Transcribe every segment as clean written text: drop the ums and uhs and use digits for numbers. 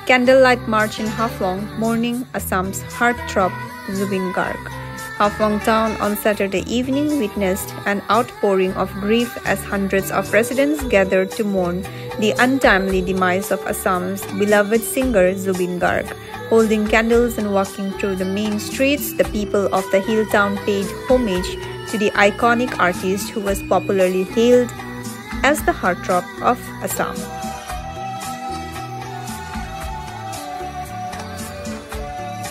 Candlelight March in Haflong, mourning Assam's heartthrob Zubeen Garg. Haflong town on Saturday evening witnessed an outpouring of grief as hundreds of residents gathered to mourn the untimely demise of Assam's beloved singer Zubeen Garg. Holding candles and walking through the main streets, the people of the hill town paid homage to the iconic artist who was popularly hailed as the heartthrob of Assam.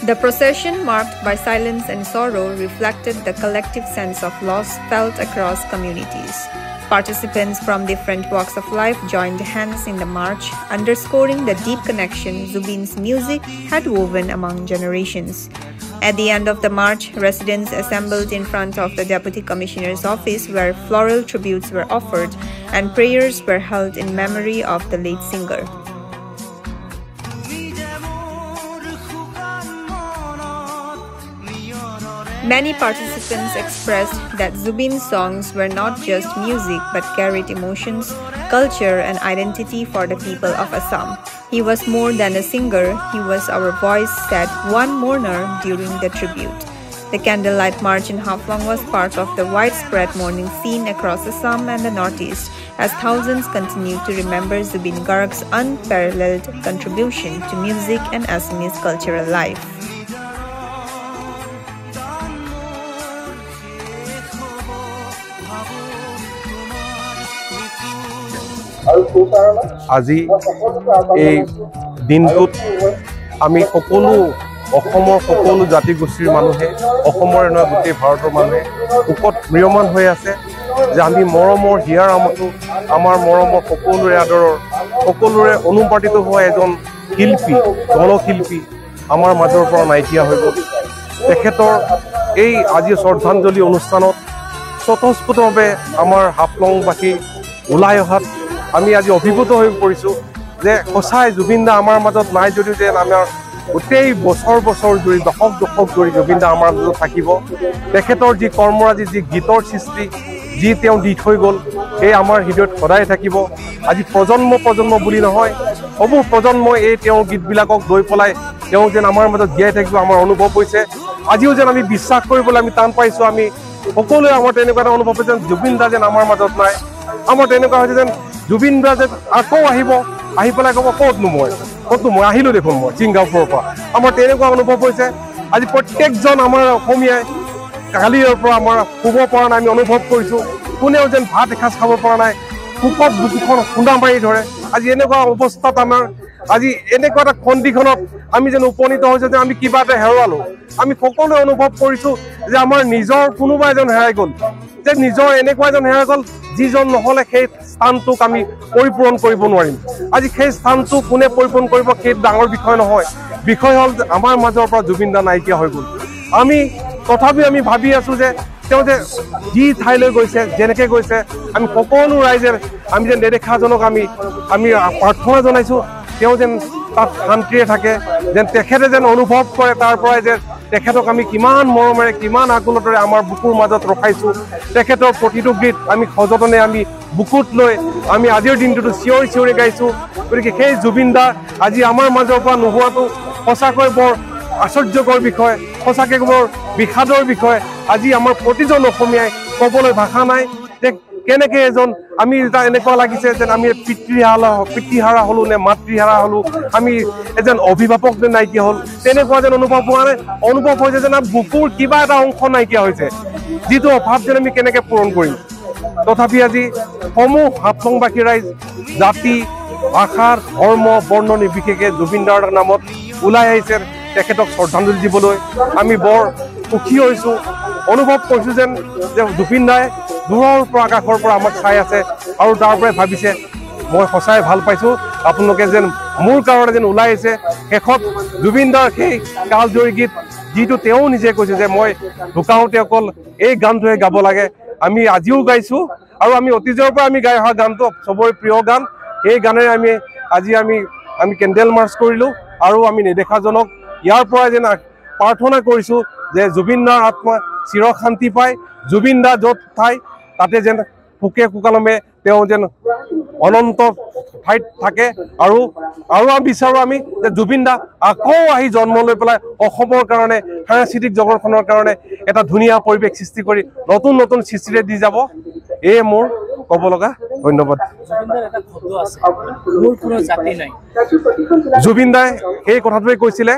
The procession, marked by silence and sorrow, reflected the collective sense of loss felt across communities. Participants from different walks of life joined hands in the march, underscoring the deep connection Zubeen's music had woven among generations. At the end of the march, residents assembled in front of the Deputy Commissioner's office where floral tributes were offered and prayers were held in memory of the late singer. Many participants expressed that Zubeen's songs were not just music but carried emotions, culture, and identity for the people of Assam. He was more than a singer, he was our voice, said one mourner during the tribute. The Candlelight March in Haflong was part of the widespread mourning scene across Assam and the Northeast as thousands continue to remember Zubeen Garg's unparalleled contribution to music and Assamese cultural life. আজি এই দিনটোত আমি সকলো জাতিগোষ্ঠীৰ মানুহে অসমৰ নহয় গোটেই ভাৰতৰ মানুহে উকত প্ৰিয়মান হৈ আছে যে আমি মৰমৰ হিয়াৰ আমঠু আমাৰ মৰমৰ সকলোৰে আদৰৰ সকলোৰে অনুপ্ৰাণিত হোৱা এজন শিল্পী গণশিল্পী আমাৰ মাজৰ পৰা নাইকিয়া হৈ গ'ল। তেখেতৰ এই আজি শ্ৰদ্ধাঞ্জলি অনুষ্ঠানত স্বতঃস্ফূৰ্তভাৱে আমাৰ হাফলংবাসী ওলাই অহাত আমি আজি অভিভূত হৈ পৰিছোঁ যে সঁচাই জুবিন দা আমাৰ মাজত নাই যদিও যে আমাৰ গোটেই বছৰ জুৰি দশক জুৰি জুবিন দা আমাৰ মাজত থাকিব। তেখেতৰ যি কৰ্মৰাজি যি গীতৰ সৃষ্টি যি তেওঁ দি থৈ গ'ল সেই আমাৰ হৃদয়ত সদায় থাকিব। আজি প্ৰজন্ম বুলি নহয় বহু প্ৰজন্মই এই তেওঁৰ গীতবিলাকক লৈ পেলাই তেওঁ যেন আমাৰ মাজত জীয়াই থাকিব আমাৰ অনুভৱ হৈছে। আজিও যেন আমি বিশ্বাস কৰিবলৈ আমি টান পাইছোঁ। আমি সকলোৱে আমাৰ তেনেকুৱা এটা অনুভৱ হৈছে যেন জুবিন দা যেন আমাৰ মাজত নাই। আমাৰ তেনেকুৱা হৈছে যেন জুবিন দা যেন আকৌ আহি পেলাই ক'ব ক'তনো মই আহিলোঁ দেখোন মই ছিংগাপুৰৰ পৰা। আমাৰ তেনেকুৱা অনুভৱ হৈছে। আজি প্ৰত্যেকজন আমাৰ অসমীয়াই কালিৰ পৰা আমাৰ শুব পৰা নাই আমি অনুভৱ কৰিছোঁ। কোনেও যেন ভাত এসাঁজ খাব পৰা নাই, সুখত বুকুখন খুন্দা মাৰি ধৰে। আজি এনেকুৱা অৱস্থাত আমাৰ আজি এনেকুৱা এটা কণ্ডিশ্যনত আমি যেন উপনীত হৈছোঁ যে আমি কিবা এটা হেৰুৱালোঁ। আমি সকলোৱে অনুভৱ কৰিছোঁ যে আমাৰ নিজৰ কোনোবা এজন হেৰাই গ'ল, যে নিজৰ এনেকুৱা এজন হেৰাই গ'ল যিজন নহ'লে সেই স্থানটোক আমি পৰিপূৰণ কৰিব নোৱাৰিম। আজি সেই স্থানটো কোনে পৰিপূৰণ কৰিব সেইটো ডাঙৰ বিষয় নহয়। বিষয় হ'ল যে আমাৰ মাজৰ পৰা জুবিন দা নাইকিয়া হৈ গ'ল। তথাপিও আমি ভাবি আছোঁ যে তেওঁ যে যি ঠাইলৈ গৈছে যেনেকৈ গৈছে আমি সকলো ৰাইজে আমি যেন নেদেখাজনক আমি প্ৰাৰ্থনা জনাইছোঁ তেওঁ যেন তাত শান্তিৰে থাকে, যেন তেখেতে যেন অনুভৱ কৰে তাৰ পৰাই যে তেখেতক আমি কিমান মৰমেৰে কিমান আকুলতাৰে আমাৰ বুকুৰ মাজত ৰখাইছোঁ। তেখেতৰ প্ৰতিটো গীত আমি সযতনে আমি বুকুত লৈ আমি আজিৰ দিনটোতো চিঞৰি গাইছোঁ। গতিকে সেই জুবিন দা আজি আমাৰ মাজৰ পৰা নোহোৱাটো সঁচাকৈ বৰ আশ্চৰ্যকৰ বিষয়, সঁচাকৈ বৰ বিষাদৰ বিষয়। আজি আমাৰ প্ৰতিজন অসমীয়াই ক'বলৈ ভাষা নাই যে কেনেকৈ এজন আমি এটা এনেকুৱা লাগিছে যেন আমি পিতৃহাৰা হ'লোঁ নে মাতৃহাৰা হ'লোঁ, আমি এজন অভিভাৱক যেন নাইকিয়া হ'ল তেনেকুৱা যেন অনুভৱ হোৱা নাই। অনুভৱ হৈছে যেন বুকুৰ কিবা এটা অংশ নাইকিয়া হৈছে, যিটো অভাৱ যেন আমি কেনেকৈ পূৰণ কৰিম। তথাপি আজি সমূহ হাফলংবাসী ৰাইজ জাতি ভাষা ধৰ্ম বৰ্ণ নিৰ্বিশেষে জুবিন দাৰ নামত ওলাই আহিছে তেখেতক শ্ৰদ্ধাঞ্জলি দিবলৈ। আমি বৰ সুখী হৈছোঁ, অনুভৱ কৰিছোঁ যেন যে জুবিন দাই দূৰৰ পৰা আকাশৰ পৰা আমাক চাই আছে আৰু তাৰ পৰাই ভাবিছে মই সঁচাই ভাল পাইছোঁ আপোনালোকে যেন মোৰ কাৰণে যেন ওলাই আহিছে। শেষত জুবিন দাৰ সেই কালজয়ী গীত যিটো তেওঁ নিজে কৈছে যে মই ঢুকাওঁতে অকল এই গানটোহে গাব লাগে, আমি আজিও গাইছোঁ আৰু আমি অতীজৰ পৰা আমি গাই অহা গানটো চবৰে প্ৰিয় গান। এই গানেৰে আজি আমি কেণ্ডেল মাৰ্চ কৰিলোঁ আৰু আমি নেদেখাজনক ইয়াৰ পৰাই যেন প্ৰাৰ্থনা কৰিছোঁ যে জুবিন দাৰ আত্মা চিৰ শান্তি পায়, জুবিন দা য'ত ঠাই তাতে যেন সুকে সুকালমে তেওঁ যেন অনন্ত ঠাইত থাকে আৰু আমি বিচাৰোঁ আমি যে জুবিন দা আকৌ আহি জন্ম লৈ পেলাই অসমৰ কাৰণে সাংস্কৃতিক জগতখনৰ কাৰণে এটা ধুনীয়া পৰিৱেশ সৃষ্টি কৰি নতুন নতুন সৃষ্টিৰে দি যাব এই মোৰ ক'ব লগা ধন্যবাদ জুবিন দাই জুবিন দাই সেই কথাটোৱে কৈছিলে